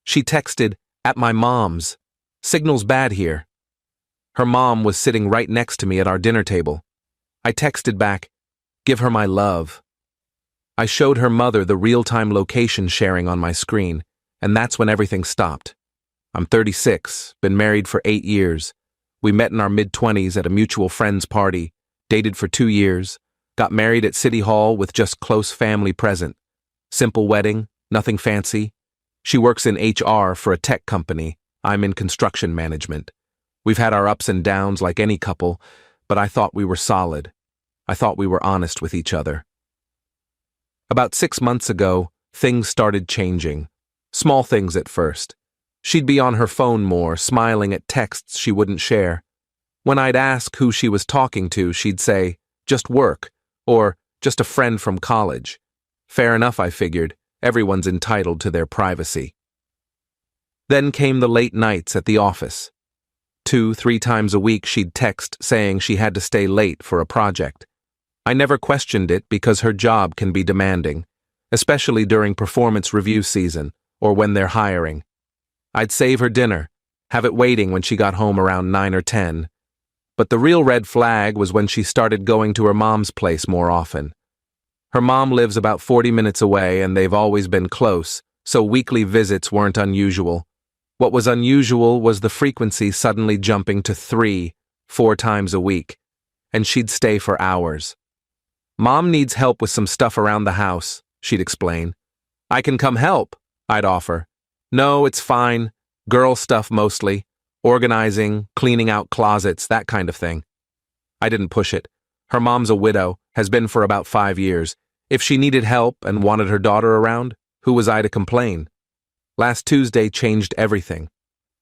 She texted, "At my mom's. Signal's bad here." Her mom was sitting right next to me at our dinner table. I texted back, "Give her my love." I showed her mother the real-time location sharing on my screen, and that's when everything stopped. I'm 36, been married for 8 years. We met in our mid-20s at a mutual friend's party, dated for 2 years, got married at City Hall with just close family present. Simple wedding, nothing fancy. She works in HR for a tech company. I'm in construction management. We've had our ups and downs like any couple, but I thought we were solid. I thought we were honest with each other. About 6 months ago, things started changing. Small things at first. She'd be on her phone more, smiling at texts she wouldn't share. When I'd ask who she was talking to, she'd say, "Just work," or "Just a friend from college." Fair enough, I figured. Everyone's entitled to their privacy. Then came the late nights at the office. 2-3 times a week she'd text saying she had to stay late for a project. I never questioned it because her job can be demanding, especially during performance review season or when they're hiring. I'd save her dinner, have it waiting when she got home around 9 or 10. But the real red flag was when she started going to her mom's place more often. Her mom lives about 40 minutes away and they've always been close, so weekly visits weren't unusual. What was unusual was the frequency suddenly jumping to 3-4 times a week, and she'd stay for hours. "Mom needs help with some stuff around the house," she'd explain. "I can come help," I'd offer. "No, it's fine. Girl stuff mostly. Organizing, cleaning out closets, that kind of thing." I didn't push it. Her mom's a widow, has been for about 5 years. If she needed help and wanted her daughter around, who was I to complain? Last Tuesday changed everything.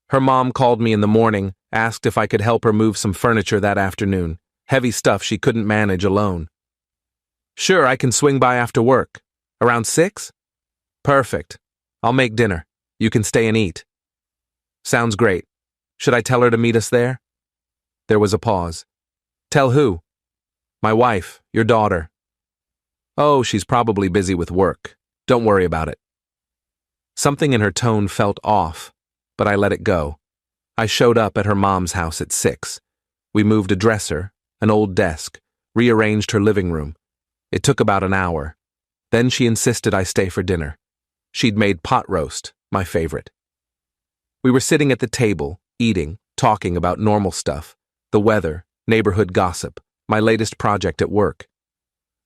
Her mom called me in the morning, asked if I could help her move some furniture that afternoon. Heavy stuff she couldn't manage alone. "Sure, I can swing by after work. Around 6? "Perfect. I'll make dinner. You can stay and eat." "Sounds great. Should I tell her to meet us there?" There was a pause. "Tell who?" "My wife, your daughter." "Oh, she's probably busy with work. Don't worry about it." Something in her tone felt off, but I let it go. I showed up at her mom's house at 6. We moved a dresser, an old desk, rearranged her living room. It took about an hour. Then she insisted I stay for dinner. She'd made pot roast, my favorite. We were sitting at the table, eating, talking about normal stuff, the weather, neighborhood gossip, my latest project at work.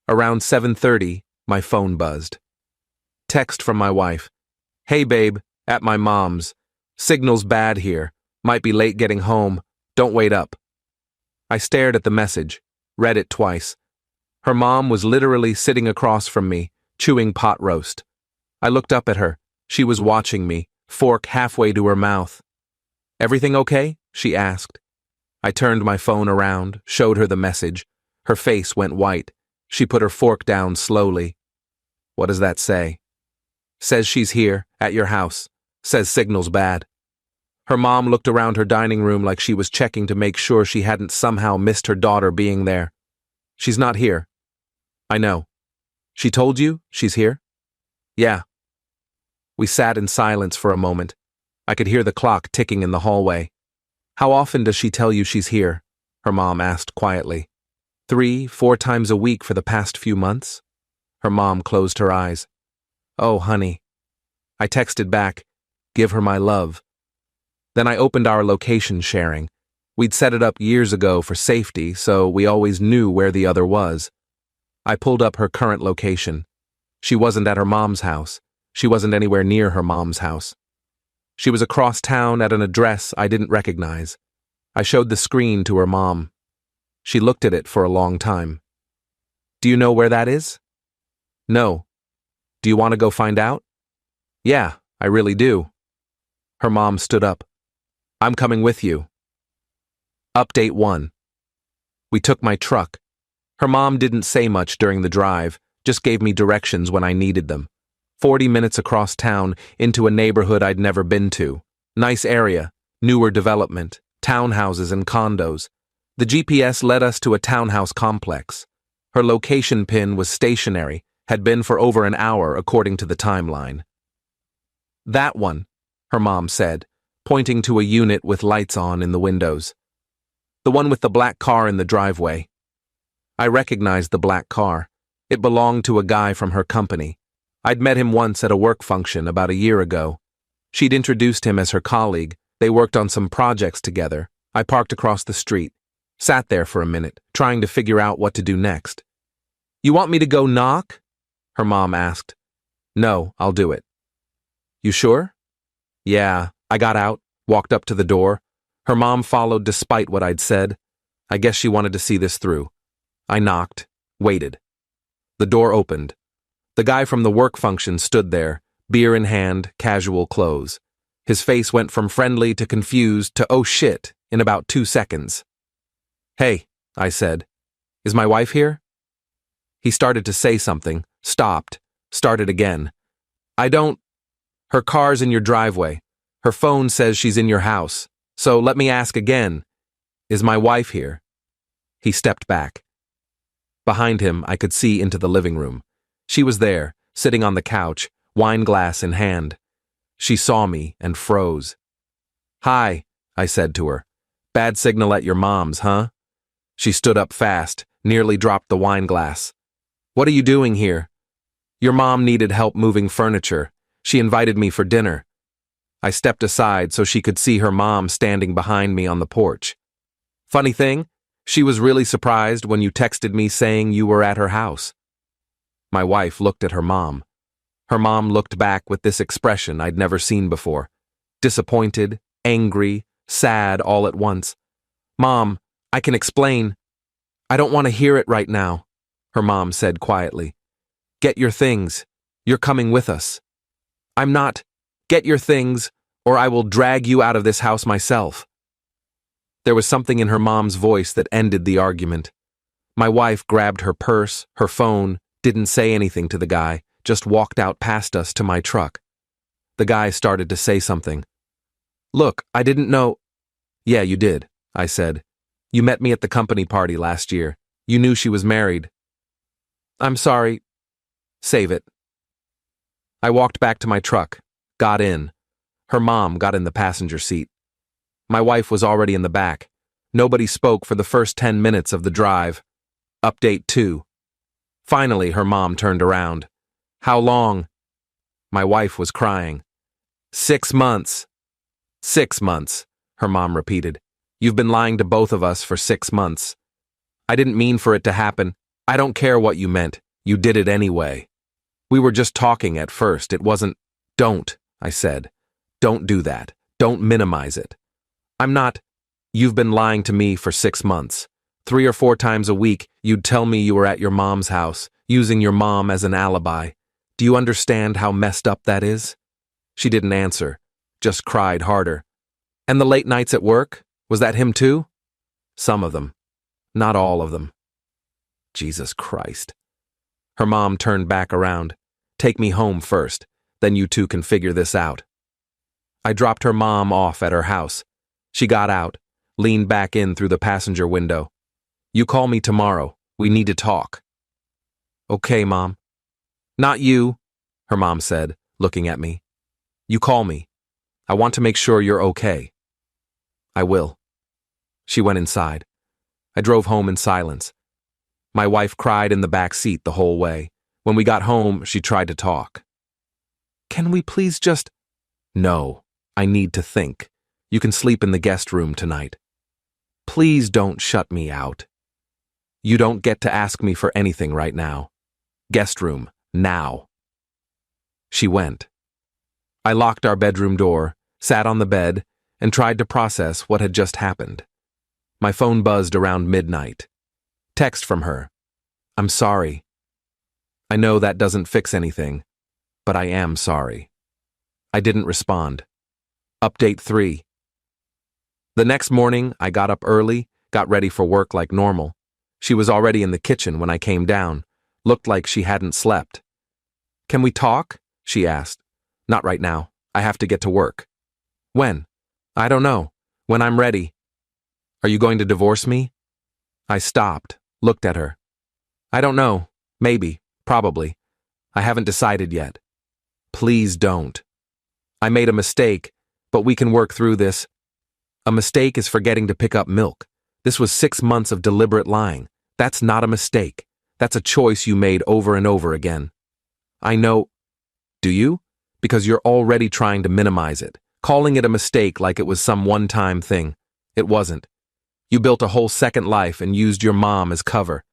Around 7:30, my phone buzzed. Text from my wife. "Hey babe, at my mom's. Signal's bad here. Might be late getting home. Don't wait up." I stared at the message, read it twice. Her mom was literally sitting across from me, chewing pot roast. I looked up at her. She was watching me, fork halfway to her mouth. "Everything okay?" she asked. I turned my phone around, showed her the message. Her face went white. She put her fork down slowly. "What does that say?" "Says she's here, at your house. Says signal's bad." Her mom looked around her dining room like she was checking to make sure she hadn't somehow missed her daughter being there. "She's not here." "I know. She told you she's here?" "Yeah." We sat in silence for a moment. I could hear the clock ticking in the hallway. "How often does she tell you she's here?" her mom asked quietly. 3-4 times a week for the past few months? Her mom closed her eyes. "Oh, honey." I texted back, "Give her my love." Then I opened our location sharing. We'd set it up years ago for safety, so we always knew where the other was. I pulled up her current location. She wasn't at her mom's house. She wasn't anywhere near her mom's house. She was across town at an address I didn't recognize. I showed the screen to her mom. She looked at it for a long time. "Do you know where that is?" "No." "Do you want to go find out?" "Yeah, I really do." Her mom stood up. "I'm coming with you." Update 1. We took my truck. Her mom didn't say much during the drive, just gave me directions when I needed them. 40 minutes across town, into a neighborhood I'd never been to. Nice area, newer development, townhouses and condos. The GPS led us to a townhouse complex. Her location pin was stationary, had been for over an hour according to the timeline. "That one." her mom said, pointing to a unit with lights on in the windows. The one with the black car in the driveway. I recognized the black car. It belonged to a guy from her company. I'd met him once at a work function about a year ago. She'd introduced him as her colleague. They worked on some projects together. I parked across the street, sat there for a minute, trying to figure out what to do next. "You want me to go knock?" her mom asked. "No, I'll do it." "You sure?" "Yeah." I got out, walked up to the door. Her mom followed despite what I'd said. I guess she wanted to see this through. I knocked, waited. The door opened. The guy from the work function stood there, beer in hand, casual clothes. His face went from friendly to confused to oh shit in about 2 seconds. "Hey," I said. "Is my wife here?" He started to say something, stopped, started again. Her car's in your driveway. Her phone says she's in your house. So let me ask again. Is my wife here?" He stepped back. Behind him, I could see into the living room. She was there, sitting on the couch, wine glass in hand. She saw me and froze. "Hi," I said to her. "Bad signal at your mom's, huh?" She stood up fast, nearly dropped the wine glass. "What are you doing here?" "Your mom needed help moving furniture. She invited me for dinner." I stepped aside so she could see her mom standing behind me on the porch. "Funny thing, she was really surprised when you texted me saying you were at her house." My wife looked at her mom. Her mom looked back with this expression I'd never seen before. Disappointed, angry, sad all at once. "Mom, I can explain." "I don't want to hear it right now," her mom said quietly. "Get your things. You're coming with us." "I'm not. Get your things, or I will drag you out of this house myself." There was something in her mom's voice that ended the argument. My wife grabbed her purse, her phone, didn't say anything to the guy, just walked out past us to my truck. The guy started to say something. "Look, I didn't know—" "Yeah, you did," I said. "You met me at the company party last year. You knew she was married." "I'm sorry." "Save it." I walked back to my truck, got in. Her mom got in the passenger seat. My wife was already in the back. Nobody spoke for the first 10 minutes of the drive. Update 2. Finally, her mom turned around. "How long?" My wife was crying. 6 months. 6 months, her mom repeated. "You've been lying to both of us for 6 months. I didn't mean for it to happen. I don't care what you meant. You did it anyway. We were just talking at first. It wasn't—" "Don't," I said. "Don't do that. Don't minimize it. I'm not— You've been lying to me for 6 months. 3 or 4 times a week, you'd tell me you were at your mom's house, using your mom as an alibi. Do you understand how messed up that is?" She didn't answer, just cried harder. "And the late nights at work? Was that him too?" "Some of them. Not all of them." Jesus Christ. Her mom turned back around. "Take me home first, then you two can figure this out." I dropped her mom off at her house. She got out, leaned back in through the passenger window. "You call me tomorrow. We need to talk." "Okay, Mom." "Not you," her mom said, looking at me. "You call me. I want to make sure you're okay." "I will." She went inside. I drove home in silence. My wife cried in the back seat the whole way. When we got home, she tried to talk. "Can we please just—" "No, I need to think. You can sleep in the guest room tonight. Please don't shut me out. You don't get to ask me for anything right now. Guest room, now." She went. I locked our bedroom door, sat on the bed, and tried to process what had just happened. My phone buzzed around midnight. Text from her. "I'm sorry. I know that doesn't fix anything, but I am sorry." I didn't respond. Update 3. The next morning, I got up early, got ready for work like normal. She was already in the kitchen when I came down. Looked like she hadn't slept. "Can we talk?" she asked. "Not right now. I have to get to work." "When?" "I don't know. When I'm ready." "Are you going to divorce me?" I stopped, looked at her. "I don't know. Maybe. Probably. I haven't decided yet." "Please don't." "I made a mistake. But we can work through this. A mistake is forgetting to pick up milk. This was 6 months of deliberate lying. That's not a mistake. That's a choice you made over and over again. I know. Do you? Because you're already trying to minimize it, calling it a mistake like it was some one-time thing. It wasn't. You built a whole second life and used your mom as cover.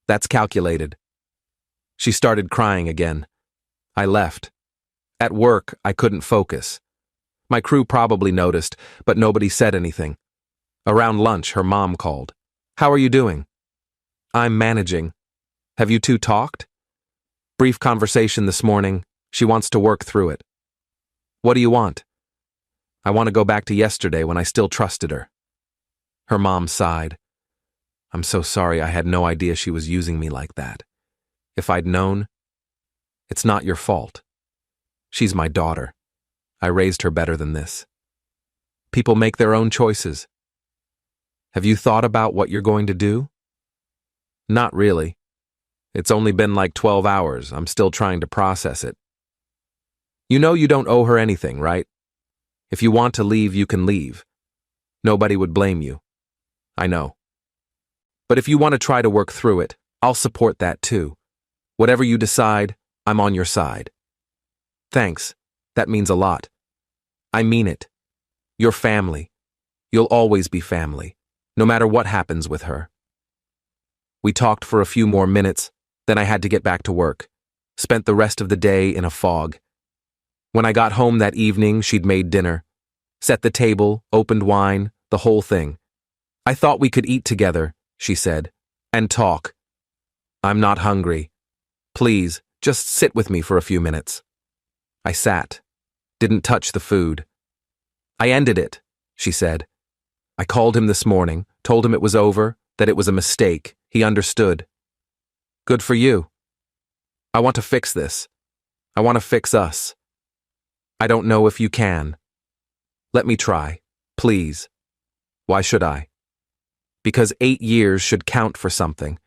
That's calculated. She started crying again. I left. At work, I couldn't focus. My crew probably noticed, but nobody said anything. Around lunch, her mom called. How are you doing? I'm managing. Have you two talked? Brief conversation this morning. She wants to work through it. What do you want? I want to go back to yesterday when I still trusted her. Her mom sighed. I'm so sorry, I had no idea she was using me like that. If I'd known, it's not your fault. She's my daughter. I raised her better than this. People make their own choices. Have you thought about what you're going to do? Not really. It's only been like 12 hours. I'm still trying to process it. You know you don't owe her anything, right? If you want to leave, you can leave. Nobody would blame you. I know. But if you want to try to work through it, I'll support that too. Whatever you decide, I'm on your side. Thanks. That means a lot. I mean it. You're family. You'll always be family, no matter what happens with her. We talked for a few more minutes, then I had to get back to work. Spent the rest of the day in a fog. When I got home that evening, she'd made dinner. Set the table, opened wine, the whole thing. I thought we could eat together, she said, and talk. I'm not hungry. Please, just sit with me for a few minutes. I sat. Didn't touch the food. I ended it, she said. I called him this morning, told him it was over, that it was a mistake. He understood. Good for you. I want to fix this. I want to fix us. I don't know if you can. Let me try, please. Why should I? Because 8 years should count for something.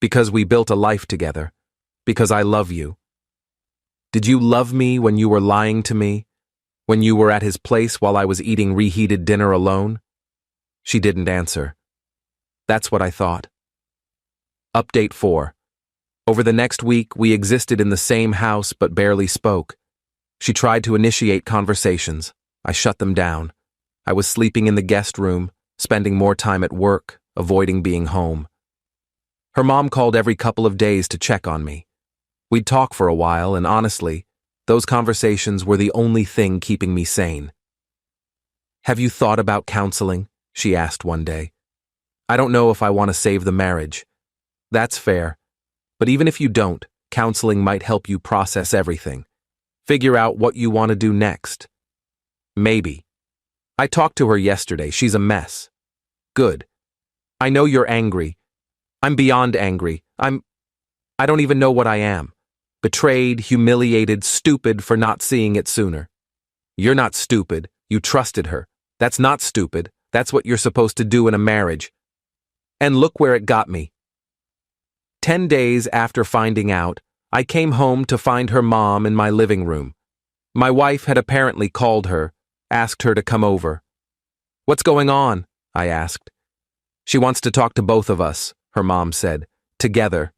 Because we built a life together. Because I love you. Did you love me when you were lying to me? When you were at his place while I was eating reheated dinner alone? She didn't answer. That's what I thought. Update 4. Over the next week, we existed in the same house but barely spoke. She tried to initiate conversations. I shut them down. I was sleeping in the guest room, spending more time at work, avoiding being home. Her mom called every couple of days to check on me. We'd talk for a while, and honestly, those conversations were the only thing keeping me sane. Have you thought about counseling? She asked one day. I don't know if I want to save the marriage. That's fair. But even if you don't, counseling might help you process everything. Figure out what you want to do next. Maybe. I talked to her yesterday. She's a mess. Good. I know you're angry. I'm beyond angry. I don't even know what I am. Betrayed, humiliated, stupid for not seeing it sooner. You're not stupid. You trusted her. That's not stupid. That's what you're supposed to do in a marriage. And look where it got me. 10 days after finding out, I came home to find her mom in my living room. My wife had apparently called her, asked her to come over. What's going on? I asked. She wants to talk to both of us, her mom said, together.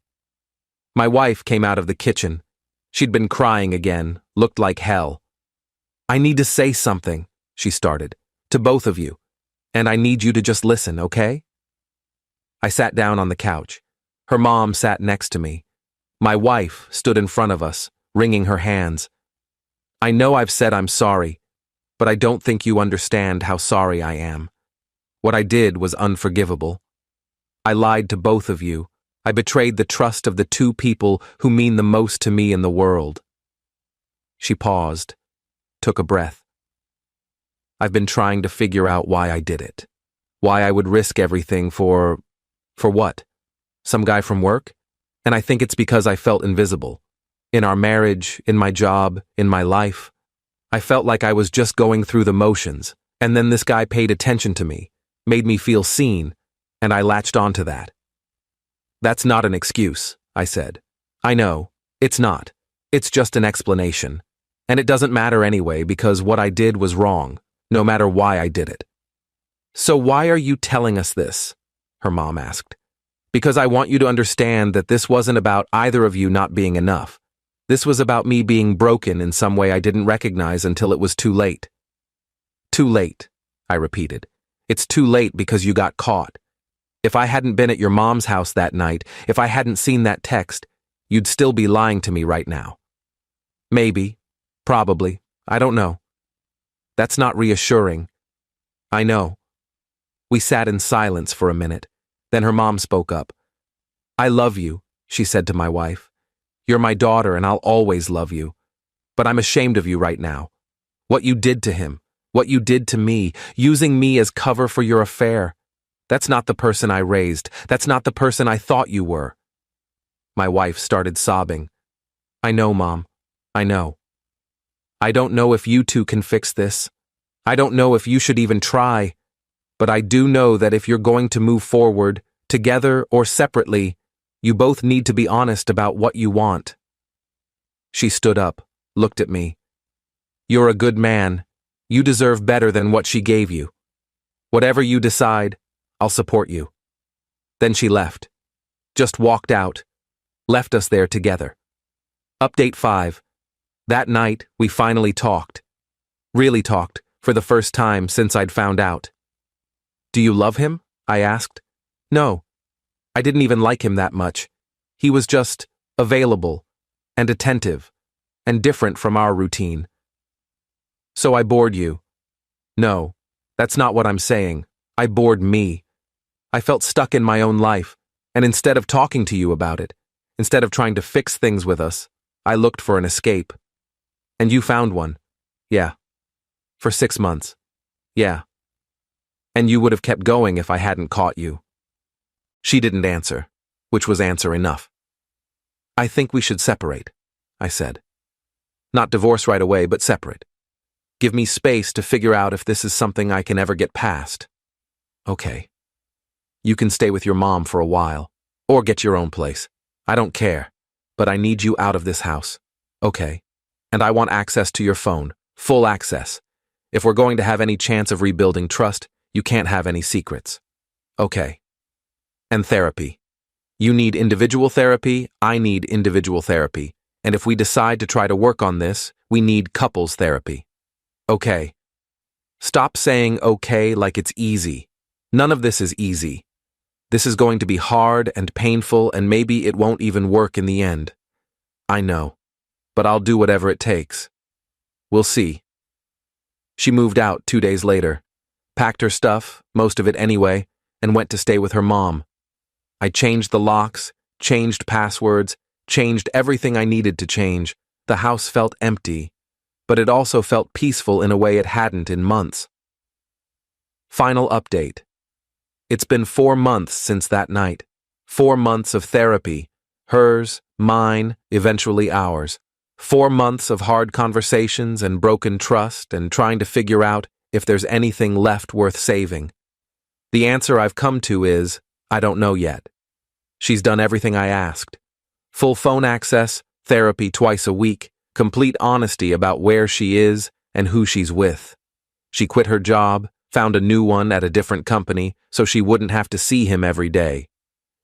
My wife came out of the kitchen. She'd been crying again, looked like hell. I need to say something, she started, to both of you, and I need you to just listen, okay? I sat down on the couch. Her mom sat next to me. My wife stood in front of us, wringing her hands. I know I've said I'm sorry, but I don't think you understand how sorry I am. What I did was unforgivable. I lied to both of you. I betrayed the trust of the two people who mean the most to me in the world. She paused, took a breath. I've been trying to figure out why I did it. Why I would risk everything for what? Some guy from work? And I think it's because I felt invisible. In our marriage, in my job, in my life. I felt like I was just going through the motions, and then this guy paid attention to me, made me feel seen, and I latched onto that. That's not an excuse, I said. I know, it's not. It's just an explanation. And it doesn't matter anyway because what I did was wrong. no matter why I did it. So why are you telling us this? Her mom asked. Because I want you to understand that this wasn't about either of you not being enough. This was about me being broken in some way I didn't recognize until it was too late. Too late, I repeated. It's too late because you got caught. If I hadn't been at your mom's house that night, if I hadn't seen that text, you'd still be lying to me right now. Maybe, probably, I don't know. That's not reassuring. I know. We sat in silence for a minute. Then her mom spoke up. I love you, she said to my wife. You're my daughter and I'll always love you. But I'm ashamed of you right now. What you did to him, what you did to me, using me as cover for your affair. That's not the person I raised. That's not the person I thought you were. My wife started sobbing. I know, Mom. I know. I don't know if you two can fix this. I don't know if you should even try. But I do know that if you're going to move forward, together or separately, you both need to be honest about what you want. She stood up, looked at me. You're a good man. You deserve better than what she gave you. Whatever you decide, I'll support you. Then she left. Just walked out. Left us there together. Update 5. That night, we finally talked. Really talked, for the first time since I'd found out. Do you love him? I asked. No. I didn't even like him that much. He was just available and attentive and different from our routine. So I bored you. No, that's not what I'm saying. I bored me. I felt stuck in my own life, and instead of talking to you about it, instead of trying to fix things with us, I looked for an escape. And you found one. Yeah. For 6 months. Yeah. And you would have kept going if I hadn't caught you. She didn't answer, which was answer enough. I think we should separate, I said. Not divorce right away, but separate. Give me space to figure out if this is something I can ever get past. Okay. You can stay with your mom for a while, or get your own place. I don't care, but I need you out of this house. Okay. And I want access to your phone, full access. If we're going to have any chance of rebuilding trust, you can't have any secrets. Okay. And therapy. You need individual therapy, I need individual therapy. And if we decide to try to work on this, we need couples therapy. Okay. Stop saying okay like it's easy. None of this is easy. This is going to be hard and painful, and maybe it won't even work in the end. I know. But I'll do whatever it takes. We'll see. She moved out 2 days later, packed her stuff, most of it anyway, and went to stay with her mom. I changed the locks, changed passwords, changed everything I needed to change. The house felt empty, but it also felt peaceful in a way it hadn't in months. Final update. It's been 4 months since that night. 4 months of therapy. Hers, mine, eventually ours. 4 months of hard conversations and broken trust and trying to figure out if there's anything left worth saving. The answer I've come to is, I don't know yet. She's done everything I asked. Full phone access, therapy twice a week, complete honesty about where she is and who she's with. She quit her job, found a new one at a different company so she wouldn't have to see him every day.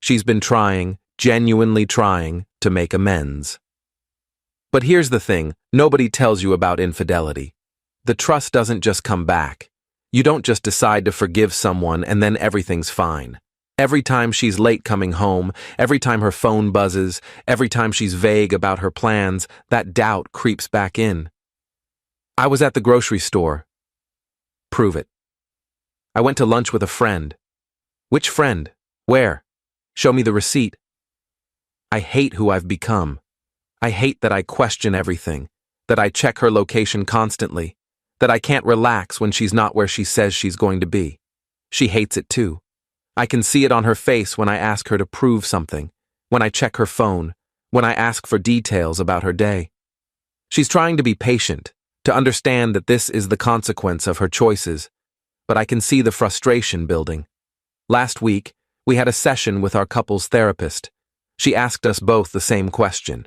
She's been trying, genuinely trying, to make amends. But here's the thing, nobody tells you about infidelity. The trust doesn't just come back. You don't just decide to forgive someone and then everything's fine. Every time she's late coming home, every time her phone buzzes, every time she's vague about her plans, that doubt creeps back in. I was at the grocery store. Prove it. I went to lunch with a friend. Which friend? Where? Show me the receipt. I hate who I've become. I hate that I question everything, that I check her location constantly, that I can't relax when she's not where she says she's going to be. She hates it too. I can see it on her face when I ask her to prove something, when I check her phone, when I ask for details about her day. She's trying to be patient, to understand that this is the consequence of her choices, but I can see the frustration building. Last week, we had a session with our couple's therapist. She asked us both the same question.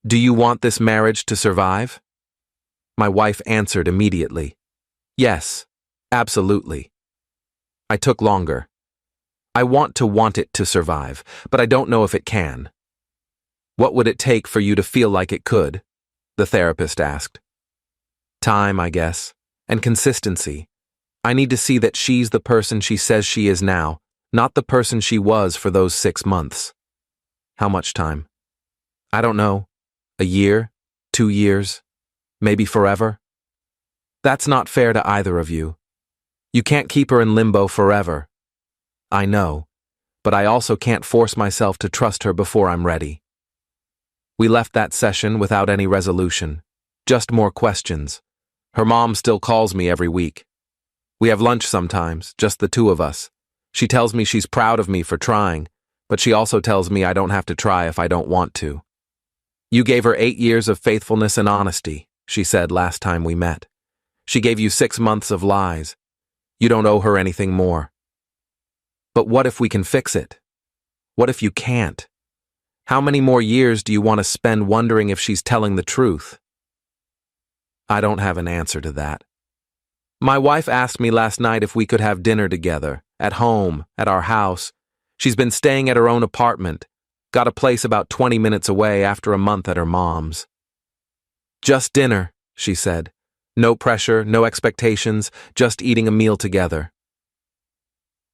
Do you want this marriage to survive? My wife answered immediately. Yes, absolutely. I took longer. I want it to survive, but I don't know if it can. What would it take for you to feel like it could? The therapist asked. Time, I guess, and consistency. I need to see that she's the person she says she is now, not the person she was for those 6 months. How much time? I don't know. A year? 2 years? Maybe forever? That's not fair to either of you. You can't keep her in limbo forever. I know, but I also can't force myself to trust her before I'm ready. We left that session without any resolution, just more questions. Her mom still calls me every week. We have lunch sometimes, just the two of us. She tells me she's proud of me for trying, but she also tells me I don't have to try if I don't want to. You gave her 8 years of faithfulness and honesty, she said last time we met. She gave you 6 months of lies. You don't owe her anything more. But what if we can fix it? What if you can't? How many more years do you want to spend wondering if she's telling the truth? I don't have an answer to that. My wife asked me last night if we could have dinner together, at home, at our house. She's been staying at her own apartment, got a place about 20 minutes away after a month at her mom's. Just dinner, she said. No pressure, no expectations, just eating a meal together.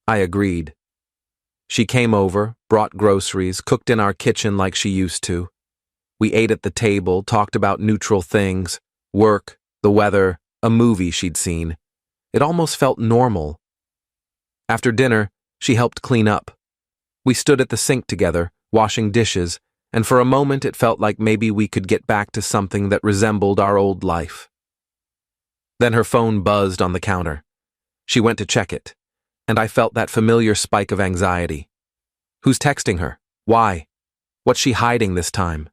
I agreed. She came over, brought groceries, cooked in our kitchen like she used to. We ate at the table, talked about neutral things, work, the weather, a movie she'd seen. It almost felt normal. After dinner, she helped clean up. We stood at the sink together, washing dishes, and for a moment it felt like maybe we could get back to something that resembled our old life. Then her phone buzzed on the counter. She went to check it, and I felt that familiar spike of anxiety. Who's texting her? Why? What's she hiding this time?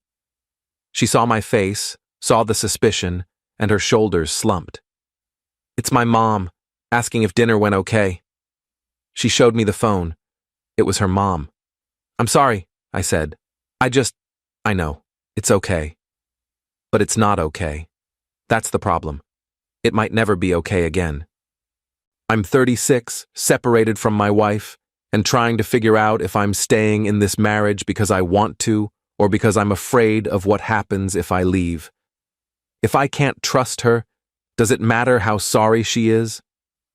She saw my face, saw the suspicion, and her shoulders slumped. It's my mom, asking if dinner went okay. She showed me the phone. It was her mom. I'm sorry, I said. I know, it's okay. But it's not okay. That's the problem. It might never be okay again. I'm 36, separated from my wife, and trying to figure out if I'm staying in this marriage because I want to or because I'm afraid of what happens if I leave. If I can't trust her, does it matter how sorry she is?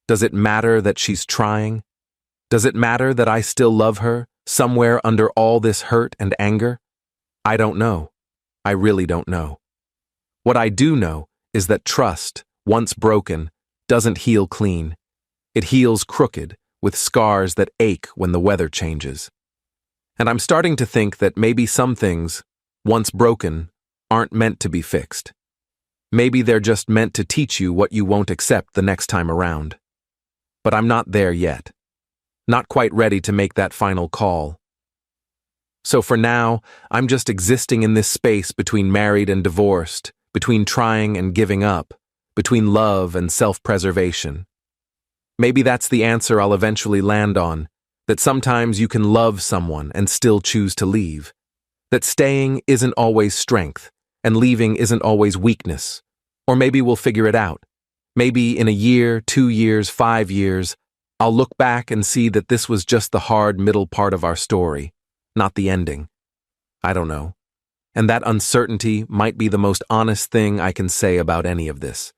Does it matter that she's trying? Does it matter that I still love her, somewhere under all this hurt and anger? I don't know. I really don't know. What I do know is that trust, once broken, doesn't heal clean. It heals crooked, with scars that ache when the weather changes. And I'm starting to think that maybe some things, once broken, aren't meant to be fixed. Maybe they're just meant to teach you what you won't accept the next time around. But I'm not there yet. Not quite ready to make that final call. So for now, I'm just existing in this space between married and divorced, between trying and giving up, between love and self-preservation. Maybe that's the answer I'll eventually land on, that sometimes you can love someone and still choose to leave. That staying isn't always strength, and leaving isn't always weakness. Or maybe we'll figure it out. Maybe in a year, 2 years, 5 years, I'll look back and see that this was just the hard middle part of our story, not the ending. I don't know. And that uncertainty might be the most honest thing I can say about any of this.